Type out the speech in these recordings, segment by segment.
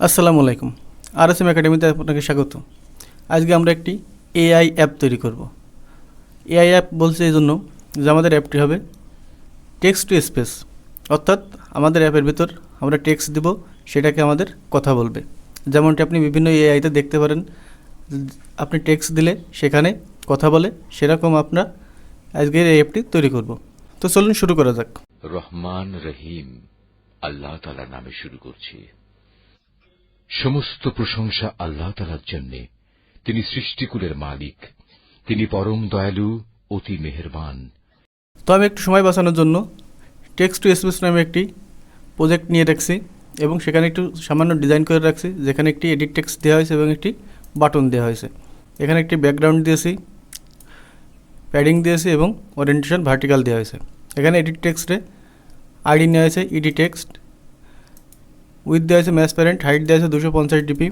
আসসালামু আলাইকুম। RSM একাডেমিতে আপনাকে স্বাগত। আজকে আমরা একটি এআই অ্যাপ তৈরি করব। এআই অ্যাপ বলছে এই জন্য যে আমাদের অ্যাপটি হবে টেক্সট টু স্পেস, অর্থাৎ আমাদের অ্যাপের ভিতর আমরা টেক্সট দিব, সেটাকে আমাদের কথা বলবে। যেমনটি আপনি বিভিন্ন এআইতে দেখতে পারেন, আপনি টেক্সট দিলে সেখানে কথা বলে, সেরকম আমরা আজকের এই অ্যাপটি তৈরি করব। তো চলুন শুরু করা যাক। রহমান রহিম আল্লাহ তাআলার নামে শুরু করছি। সমস্ত প্রশংসা আল্লাহ তাআলার জন্য। তিনি সৃষ্টিকুলের মালিক, তিনি পরম দয়ালু, অতি মেহেরবান। তো আমি একটু সময় বাঁচানোর জন্য টেক্সট টু স্পেস নামে একটি প্রজেক্ট নিয়ে রাখছি এবং সেখানে একটু সামান্য ডিজাইন করে রাখছি, যেখানে একটি এডিট টেক্সট দেওয়া হয়েছে এবং একটি বাটন দেওয়া হয়েছে। এখানে একটি ব্যাকগ্রাউন্ড দিয়েছি, প্যাডিং দিয়েছি এবং ওরিয়েন্টেশন ভার্টিক্যাল দেওয়া হয়েছে। এখানে এডিট টেক্সটে আইডি নেওয়া হয়েছে ইডি টেক্সট, উইথ দেওয়া হয়েছে ম্যাচ প্যারেন্ট, হাইট দেওয়া হয়েছে 250 ডিপি।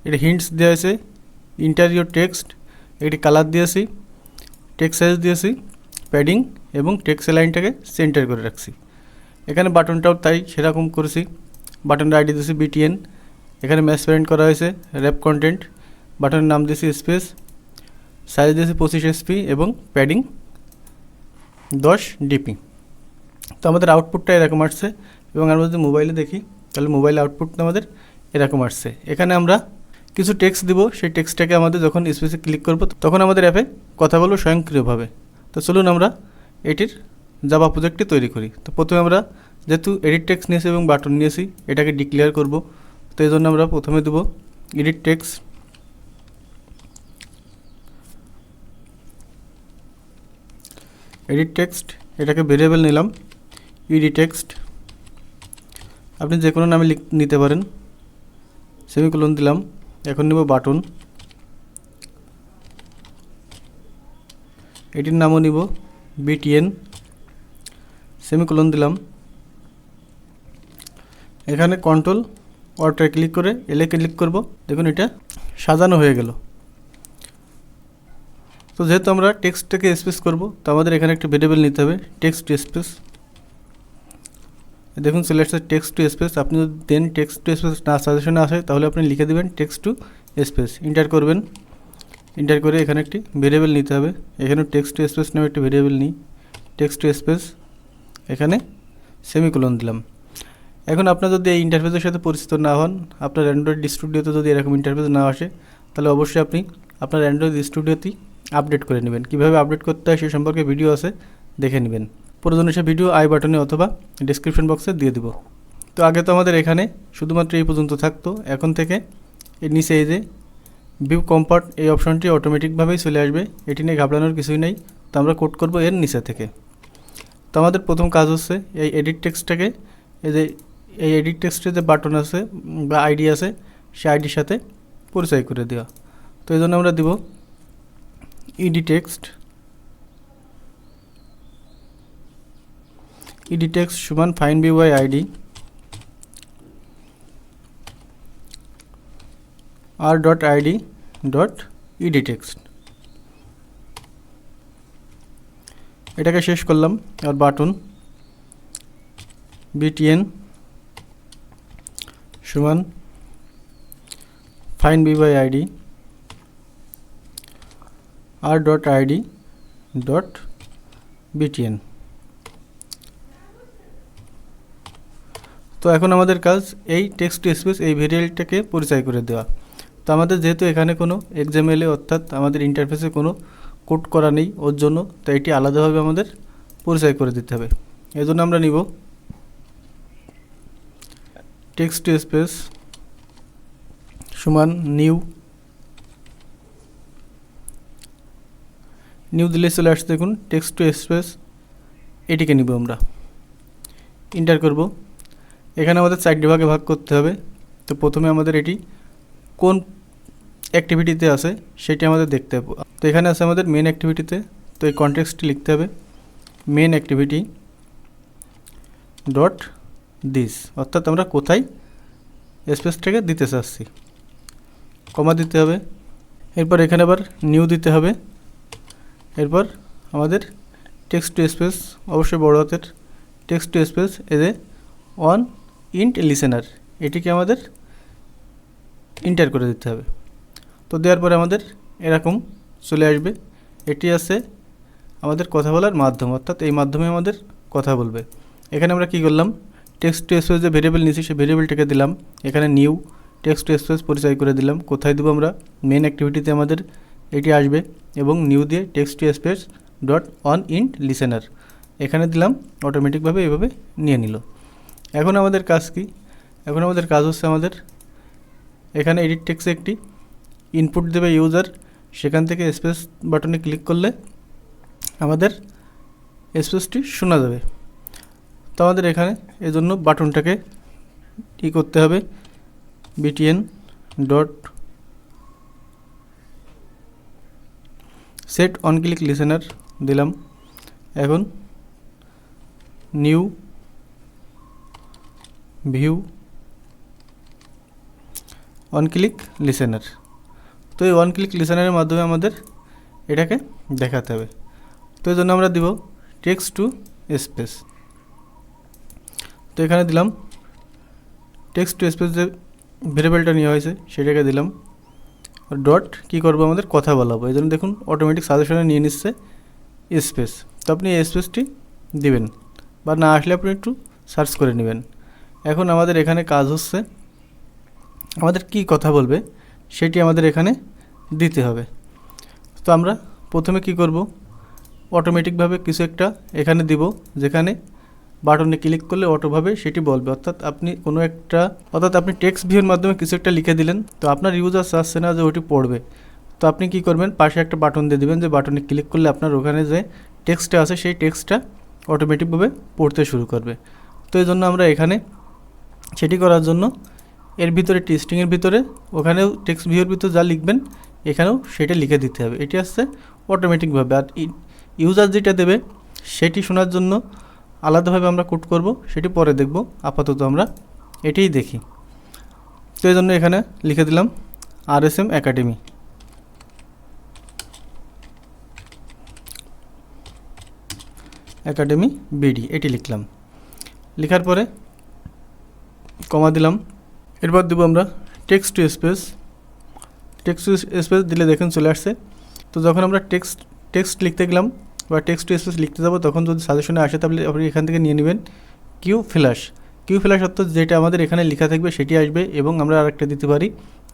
এটা হিন্টস দেওয়া হয়েছে ইন্টারিয়র টেক্সট, একটি কালার দিয়েছি, টেক্সট সাইজ দিয়েছি, প্যাডিং এবং টেক্সট লাইনটাকে সেন্টার করে রাখছি। এখানে বাটনটাও তাই সেরকম করেছি, বাটনটা আইডি দিয়েছি BTN, এখানে ম্যাচ প্যারেন্ট করা হয়েছে র্যাপ কন্টেন্ট, বাটনের নাম দিয়েছি স্পেস, সাইজ দিয়েছি 25 SP এবং প্যাডিং 10 ডিপি। তো আমাদের আউটপুটটা এরকম আসছে এবং আমরা যদি মোবাইলে দেখি তাহলে মোবাইল আউটপুটটা আমাদের এরকম আসছে। এখানে আমরা কিছু টেক্সট দিব, সেই টেক্সটটাকে আমাদের যখন স্পেসে ক্লিক করব তখন আমাদের অ্যাপে কথা বলবো স্বয়ংক্রিয়ভাবে। তো চলুন আমরা এটির জাভা প্রজেক্টটি তৈরি করি। তো প্রথমে আমরা যেহেতু এডিট টেক্সট নিয়েছি এবং বাটন নিয়েছি, এটাকে ডিক্লেয়ার করব। তো এই জন্য আমরা প্রথমে দেব এডিট টেক্সট, এটাকে ভেরিয়েবল নিলাম ইডি টেক্সট, আপনি যে কোনো নামে নিতে পারেন, সেমিকোলন দিলাম। এখন নেব বাটন, এটির নামও নিব BTN, সেমিকোলন দিলাম। এখানে কন্ট্রোল অল্টারে ক্লিক করে এলে ক্লিক করব, দেখুন এটা সাজানো হয়ে গেল। তো যেহেতু আমরা টেক্সটটাকে স্পেস করব, তো আমাদের এখানে একটা ভেরিয়েবল নিতে হবে টেক্সট টু স্পেস। দেখুন চলে আসছে টেক্সট টু স্পেস। আপনি যদি দেন টেক্সট টু স্পেস না সাজেশনে আসে তাহলে আপনি লিখে দেবেন টেক্সট টু স্পেস, ইন্টার করবেন। ইন্টার করে এখানে একটি ভেরিয়েবল নিতে হবে, এখানে টেক্সট টু স্পেস নামে একটি ভেরিয়েবল নিই, টেক্সট টু স্পেস, এখানে সেমিকোলন দিলাম। এখন আপনার যদি এই ইন্টারফেসের সাথে পরিচিত না হন, আপনার অ্যান্ড্রয়েড স্টুডিওতে যদি এরকম ইন্টারফেস না আসে, তাহলে অবশ্যই আপনি আপনার অ্যান্ড্রয়েড স্টুডিওতেই আপডেট করে নেবেন। কীভাবে আপডেট করতে হয় সে সম্পর্কে ভিডিও আছে, দেখে নেবেন। প্রয়োজনে সে ভিডিও আই বাটনে অথবা ডিসক্রিপশন বক্সে দিয়ে দিব। তো আগে তো আমাদের এখানে শুধুমাত্র এই পর্যন্ত থাকতো, এখন থেকে এর নিচে এই যে ভিউ কম্পার্ট এই অপশনটি অটোমেটিকভাবেই চলে আসবে, এটি নিয়ে ঘাবড়ানোর কিছুই নেই। তো আমরা কোড করব এর নিচে থেকে। তো আমাদের প্রথম কাজ হচ্ছে এই এডিট টেক্সটটাকে, এই এডিট টেক্সটে যে বাটন আছে বা আইডি আছে, সেই আইডির সাথে পরিচয় করে দেওয়া। তো এই জন্য আমরা দিব ইডি টেক্সট সমান ফাইন্ড by ID r.id.edtext, এটাকে শেষ করলাম। আর বাটন BTN সমান ফাইন্ড by ID r.id.btn। তো এখন আমাদের কাজ এই টেক্সট টু স্পেস এই ভেরিয়েবলটাকে পরিচয় করে দেওয়া। তো আমাদের যেহেতু এখানে কোনো XML অর্থাৎ আমাদের ইন্টারফেসে কোনো কোড করা নেই ওর জন্য, তো এটি আলাদাভাবে আমাদের পরিচয় করে দিতে হবে। এই জন্য আমরা নিব টেক্সট টু স্পেস সমান নিউ দিলে চলে আসছে, দেখুন টেক্সট টু স্পেস, এটিকে নিব আমরা, ইন্টার করব। এখানে আমাদের 4 ভাগে ভাগ করতে হবে। তো প্রথমে আমাদের এটি কোন অ্যাক্টিভিটিতে আছে সেটি আমাদের দেখতে হবে। তো এখানে আছে আমাদের মেন অ্যাক্টিভিটিতে, তো এই কনটেক্সটটি লিখতে হবে মেন অ্যাক্টিভিটি ডট দিস, অর্থাৎ আমরা কোথায় স্পেসটাকে দিতে চাচ্ছি, কমা দিতে হবে। এরপর এখানে আবার নিউ দিতে হবে। এরপর আমাদের টেক্সট টু স্পেস, অবশ্যই বড় হাতের text to space as a on int listener, এটিকে আমাদের এন্টার করে দিতে হবে। তো দেওয়ার পরে আমাদের এরকম চলে আসবে। এটি আছে আমাদের কথা বলার মাধ্যম, অর্থাৎ এই মাধ্যমে আমাদের কথা বলবে। এখানে আমরা কি করলাম, টেক্সট টু স্পেস যে ভেরিয়েবল নিয়েছি সেই ভেরিয়েবলটাকে দিলাম এখানে নিউ টেক্সট টু স্পেস পরিচয় করে দিলাম। কোথায় দেবো আমরা, মেন অ্যাক্টিভিটিতে আমাদের এটি আসবে এবং নিউ দিয়ে text to space dot on int listener এখানে দিলাম, অটোমেটিকভাবে এইভাবে নিয়ে নিল। এখন আমাদের কাজ কি, এখন আমাদের কাজ হচ্ছে আমাদের এখানে এডিট টেক্সটে একটি ইনপুট দেবে ইউজার, সেখান থেকে স্পেস বাটনে ক্লিক করলে আমাদের স্পেসটি শোনা যাবে। তো আমাদের এখানে এজন্য বাটনটাকে কী করতে হবে, btn dot set on click listener দিলাম। এখন new view on click listener. তো এই ওয়ান ক্লিক লিসেনারের মাধ্যমে আমাদের এটাকে দেখাতে হবে। তো এই জন্য আমরা দিব টেক্সট টু স্পেস। তো এখানে দিলাম টেক্সট টু স্পেস যে ভেরিয়েবলটা নেওয়া হয়েছে সেটাকে দিলাম, ডট কী করবো আমাদের কথা বলাবো। এই জন্য দেখুন অটোমেটিক সাজেশনে নিয়ে নিচ্ছে স্পেস। তো আপনি এই স্পেসটি দিবেন, বা না আসলে আপনি একটু সার্চ করে নেবেন। এখন আমাদের এখানে কাজ হচ্ছে আমাদের কি কথা বলবে সেটি আমাদের এখানে দিতে হবে। তো আমরা প্রথমে কি করব, অটোমেটিকভাবে কিছু একটা এখানে দিব, যেখানে বাটনে ক্লিক করলে অটোভাবে সেটি বলবে। অর্থাৎ আপনি টেক্সট ভিউর মাধ্যমে কিছু একটা লিখে দিলেন, তো আপনার ইউজার চাচ্ছে না যে ওটি পড়বে। তো আপনি কি করবেন, পাশে একটা বাটন দিয়ে দিবেন, যে বাটনে ক্লিক করলে আপনার ওখানে যে টেক্সটটা আছে সেই টেক্সটটা অটোমেটিকভাবে পড়তে শুরু করবে। তো এই জন্য আমরা এখানে সেটি করার জন্য এর ভিতরে টেক্সটিংয়ের ভিতরে ওখানেও টেক্সট ভিউর ভিতরে যা লিখবেন এখানেও সেটা লিখে দিতে হবে। এটি আসছে অটোমেটিকভাবে। আর ইউজার যেটা দেবে সেটি শোনার জন্য আলাদাভাবে আমরা কোড করব, সেটি পরে দেখব। আপাতত আমরা এটিই দেখি। তো এই জন্য এখানে লিখে দিলাম RSM একাডেমি। একাডেমি বিডি এটি লিখলাম। লেখার পরে কমা দিলাম। এরপর দেবো আমরা text to space. Text to space দিলে দেখুন চলে আসছে। তো যখন আমরা টেক্সট লিখতে গেলাম বা টেক্সট টু স্পেস লিখতে যাবো, তখন যদি সাজেশনে আসে তাহলে আপনি এখান থেকে নিয়ে নেবেন কিউ ফ্ল্যাশ। কিউ ফ্ল্যাশ অর্থাৎ যেটা আমাদের এখানে লেখা থাকবে সেটি আসবে, এবং আমরা আরেকটা দিতে পারি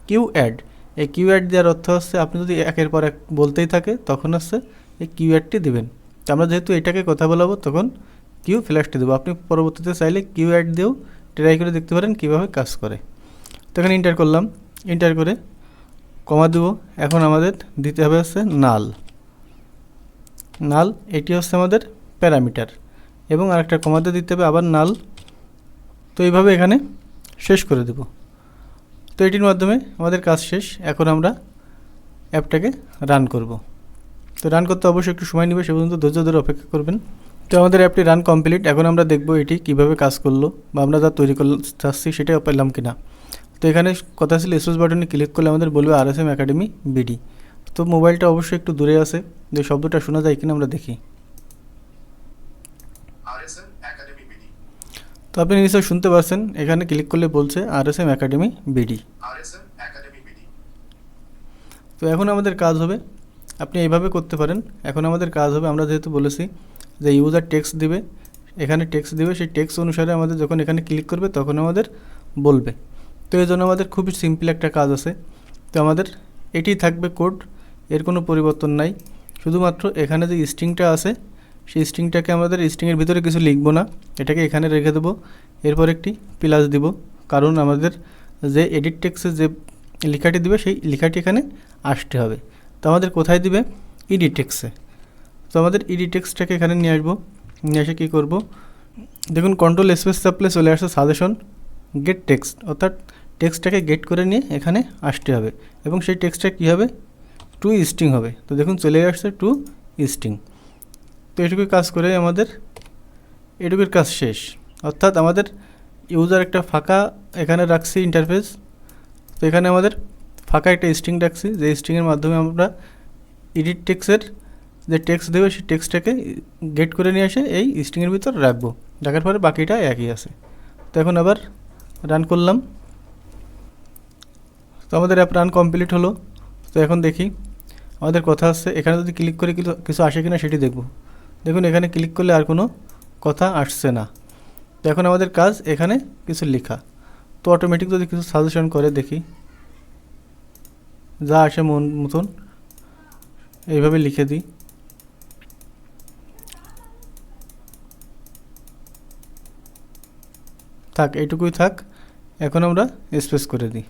কিউ অ্যাড। এই কিউ অ্যাড দেওয়ার অর্থ হচ্ছে আপনি যদি একের পর এক বলতেই থাকে তখন হচ্ছে এই কিউ অ্যাডটি দেবেন। তো আমরা যেহেতু এটাকে কথা বলাবো তখন কিউ ফ্ল্যাশটি দেবো। আপনি পরবর্তীতে চাইলে কিউ অ্যাড দিয়েও ট্রাই করে দেখতে পারেন কীভাবে কাজ করে। তো এখানে এন্টার করলাম, এন্টার করে কমা দেবো। এখন আমাদের দিতে হবে হচ্ছে নাল, এটি হচ্ছে আমাদের প্যারামিটার, এবং আরেকটা কমাতে দিতে হবে আবার নাল। তো এইভাবে এখানে শেষ করে দেব। তো এটির মাধ্যমে আমাদের কাজ শেষ। এখন আমরা অ্যাপটাকে রান করব। তো রান করতে অবশ্যই একটু সময় নেবে, সে পর্যন্ত ধৈর্য ধরে অপেক্ষা করবেন। তো আমাদের অ্যাপটি রান কমপ্লিট। এখন আমরা দেখব এটি কিভাবে কাজ করলো, বা আমরা যা তৈরি করতে চাচ্ছি সেটা পেলাম কিনা। তো এখানে কথা ছিল স্পেস বাটনে ক্লিক করলে আমাদের বলবে RSM একাডেমি বিডি। তো মোবাইলটা অবশ্যই একটু দূরে আছে, যে শব্দটা শোনা যায় কিনা আমরা দেখি। তো আপনি নিশ্চয়ই শুনতে পাচ্ছেন, এখানে ক্লিক করলে বলছে RSM একাডেমি বিডি। তো এখন আমাদের কাজ হবে, আপনি এইভাবে করতে পারেন। এখন আমাদের কাজ হবে, আমরা যেহেতু বলেছি যে ইউজার টেক্সট দিবে, এখানে টেক্সট দিবে, সেই টেক্সট অনুসারে আমাদের যখন এখানে ক্লিক করবে তখন আমাদের বলবে। তো এই জন্য আমাদের খুবই সিম্পল একটা কাজ আছে। তো আমাদের এটি থাকবে কোড, এর কোনো পরিবর্তন নাই। শুধুমাত্র এখানে যে স্ট্রিংটা আছে সেই স্ট্রিংটাকে আমাদের স্ট্রিংয়ের ভিতরে কিছু লিখব না, এটাকে এখানে রেখে দেবো। এরপর একটি প্লাস দিব, কারণ আমাদের যে এডিট টেক্সটে যে লেখাটি দিবে সেই লেখাটি এখানে আসতে হবে। তো আমাদের কোথায় দিবে, এডিট টেক্সটে। তো আমাদের এডিট টেক্সটটাকে এখানে নিয়ে আসবো। নিয়ে এসে কী করবো, দেখুন কন্ট্রোল স্পেস চাপলে চলে আসছে সাজেশন গেট টেক্সট, অর্থাৎ টেক্সটটাকে গেট করে নিয়ে এখানে আসতে হবে, এবং সেই টেক্সটটা কী হবে, টু স্ট্রিং হবে। তো দেখুন চলে আসছে টু স্ট্রিং। তো এটুকুই কাজ করে আমাদের এটুকুর কাজ শেষ। অর্থাৎ আমাদের ইউজার একটা ফাঁকা এখানে রাখছি ইন্টারফেস। তো এখানে আমাদের ফাঁকা একটা স্ট্রিং রাখছি, যে স্ট্রিংয়ের মাধ্যমে আমরা এডিট টেক্সটের যে টেক্সট দেবে সেই টেক্সটটাকে গেট করে নিয়ে এসে এই স্ট্রিংয়ের ভিতর রাখবো। রাখার পরে বাকিটা একই আছে। তো এখন আবার রান করলাম। তো তো আমাদের অ্যাপ রান কমপ্লিট হলো। তো এখন দেখি আমাদের কথা আসছে, এখানে যদি ক্লিক করে কিছু আসে কিনা সেটি দেখব। দেখুন এখানে ক্লিক করলে আর কোনো কথা আসছে না। তো এখন আমাদের কাজ এখানে কিছু লেখা। তো অটোমেটিক যদি কিছু সাজেশন করে দেখি, যা আসে মন মতন এইভাবে লিখে দিই। থাক, এইটুকুই থাক। এখন আমরা স্পেস করে দিই।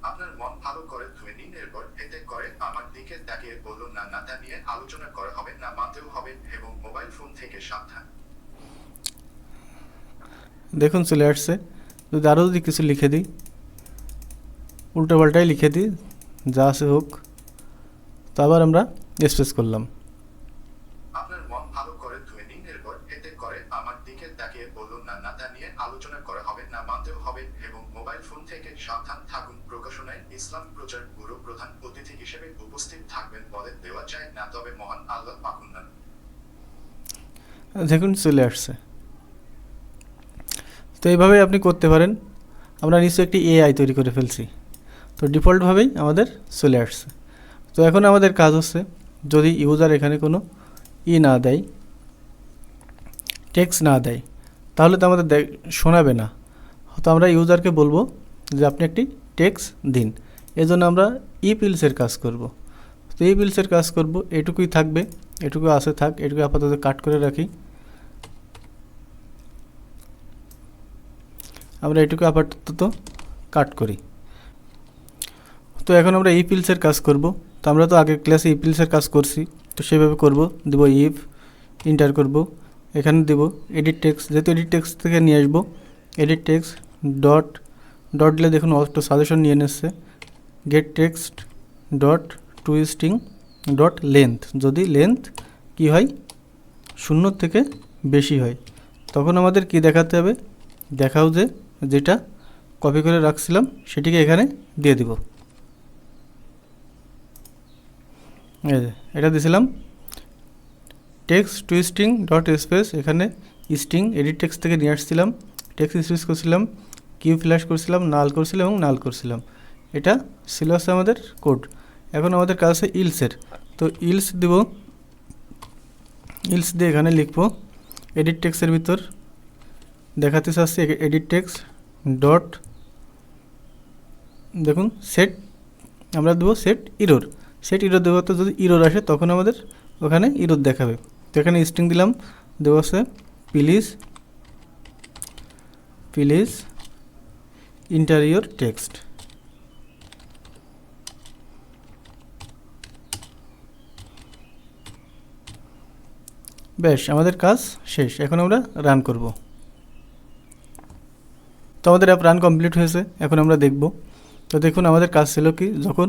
আপনার মন ভালো করে ধুয়ে নিন, এরপর এতে করে আমার দিকে তাকিয়ে বলুন না, নাতা নিয়ে আলোচনা করা হবে না, মানতেও হবে এবং মোবাইল ফোন থেকে সাবধান। দেখুন চলে আসছে। যদি আরও যদি কিছু লিখে দিই, উল্টোপাল্টাই লিখে দিই, যা আছে হোক। তো আবার আমরা স্পেস করলাম। আপনার মন ভালো করে ধুয়ে নিন, এরপর এতে করে আমার দিকে তাকিয়ে বলুন না, নাতা নিয়ে আলোচনা করা হবে না, মানতেও হবে এবং মোবাইল ফোন থেকে সাবধান থাকুন। প্রকাশনায় ইসলাম প্রচার ব্যুরো প্রধান অতিথি হিসেবে উপস্থিত থাকবেন বলে দেওয়া যায় না, তবে মহান আল্লাহ পাকুন না। দেখুন চলে আসছে। তো এইভাবেই আপনি করতে পারেন। আমরা নিশ্চয়ই একটি এআই তৈরি করে ফেলছি। তো ডিফল্টভাবেই আমাদের চলে আসছে। তো এখন আমাদের কাজ হচ্ছে, যদি ইউজার এখানে কোনো না দেয়, টেক্সট না দেয়, তাহলে তো আমাদের শোনাবে না। তো আমরা ইউজারকে বলবো যে আপনি একটি টেক্সট দিন। এজন্য আমরা পিলসের কাজ করব। তো পিলসের কাজ করব, এটুকুই থাকবে, এটুকু আছে থাক, এটুকু আপাতত কাট করে রাখি। আমরা এটুকু আপাতত কাট করি। তো এখন আমরা পিলসের কাজ করব। তো আমরা তো আগের ক্লাসে পিলসের কাজ করছি, তো সেভাবে করব। দেব ইফ, ইন্টার করব, এখানে দেব এডিট টেক্সট, যেহেতু এডিট টেক্সট থেকে নিয়ে আসবো। এডিট টেক্সট ডট ডট দিলে দেখুন অটো সাজেশন নিয়ে নিচ্ছে। Gate text dot two string dot length, যদি লেন্থ কী হয় 0 থেকে বেশি হয়, তখন আমাদের কি দেখাতে হবে, দেখাও যে যেটা কপি করে রাখছিলাম সেটিকে এখানে দিয়ে দিব। এই যে এটা দিয়েছিলাম text to string dot space, এখানে স্ট্রিং এডিট টেক্সট থেকে নিয়ে আসছিলাম, টেক্সট স্পেস করছিলাম, কিউ ফ্ল্যাশ করছিলাম, নাল করছিলাম এবং নাল করছিলাম। এটা ছিল হচ্ছে আমাদের কোড। এখন আমাদের কাজ আছে ইলসের। তো ইলস দিব, ইলস দিয়ে এখানে লিখব এডিট টেক্সটের ভিতর দেখাতে চাচ্ছি এডিট টেক্সট ডট, দেখুন সেট, আমরা দেবো সেট ইরোর। সেট ইরোর দেবো, তো যদি ইরোর আসে তখন আমাদের ওখানে ইরোর দেখাবে। তো এখানে স্ট্রিং দিলাম, দেবো আছে প্লিজ প্লিজ ইন্টারিয়র টেক্সট। বেশ, আমাদের কাজ শেষ। এখন আমরা রান করব। তো আমাদের অ্যাপ রান কমপ্লিট হয়েছে। এখন আমরা দেখব। তো দেখুন আমাদের কাজ ছিল কি, যখন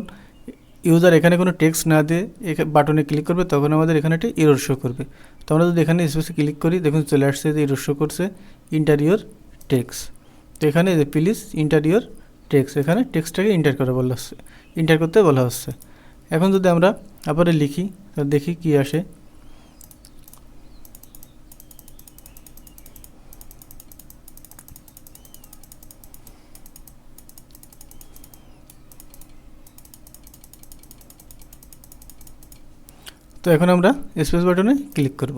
ইউজার এখানে কোনো টেক্সট না দিয়ে বাটনে ক্লিক করবে তখন আমাদের এখানে একটি এরর শো করবে। তো আমরা যদি এখানে স্পেসে ক্লিক করি, দেখুন চলে আসছে যে এরর শো করছে ইন্টারিয়র টেক্সট। তো এখানে যে প্লিজ ইন্টারিয়র টেক্সট, এখানে টেক্সটটাকে ইন্টার করতে বলা হচ্ছে। এখন যদি আমরা আবার লিখি, তো দেখি কি আসে। তো এখন আমরা স্পেস বাটনে ক্লিক করব।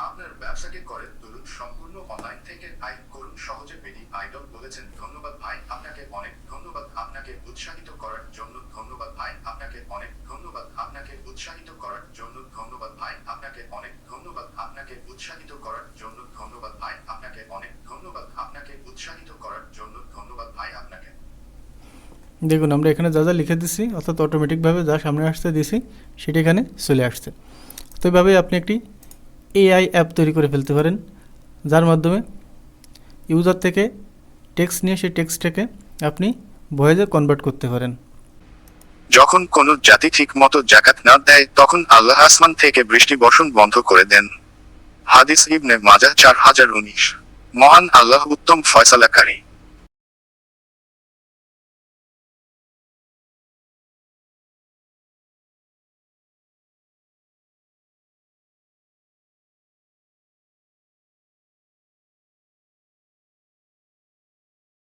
আপনার ব্যবসাকে করে তুলুন সম্পূর্ণ অনলাইন থেকে আয় করুন সহজে। বেডি আইডল বলেছেন, ধন্যবাদ ভাই, আপনাকে অনেক ধন্যবাদ, আপনাকে উৎসাহিত করার জন্য ধন্যবাদ ভাই, আপনাকে অনেক ধন্যবাদ, আপনাকে উৎসাহিত করার জন্য ধন্যবাদ ভাই, আপনাকে অনেক ধন্যবাদ, আপনাকে উৎসাহিত করার জন্য ধন্যবাদ ভাই, আপনাকে অনেক ধন্যবাদ, আপনাকে উৎসাহিত করার জন্য ধন্যবাদ ভাই, আপনাকে। দেখুন আমরা এখানে যা যা লিখে দিছি, অর্থাৎ অটোমেটিকভাবে যা সামনে আসতে দিছি সেটি এখানে চলে আসছে। তো এইভাবেই আপনি একটি এআই অ্যাপ তৈরি করে ফেলতে পারেন, যার মাধ্যমে ইউজার থেকে টেক্সট নিয়ে সেই টেক্সটটাকে আপনি ভয়েসে কনভার্ট করতে পারেন। যখন কোনো জাতি ঠিক মতো জাকাত না দেয় তখন আল্লাহ আসমান থেকে বৃষ্টি বর্ষণ বন্ধ করে দেন। হাদিস ইবনে মাজাহ 4019। মহান আল্লাহ উত্তম ফয়সালাকারী।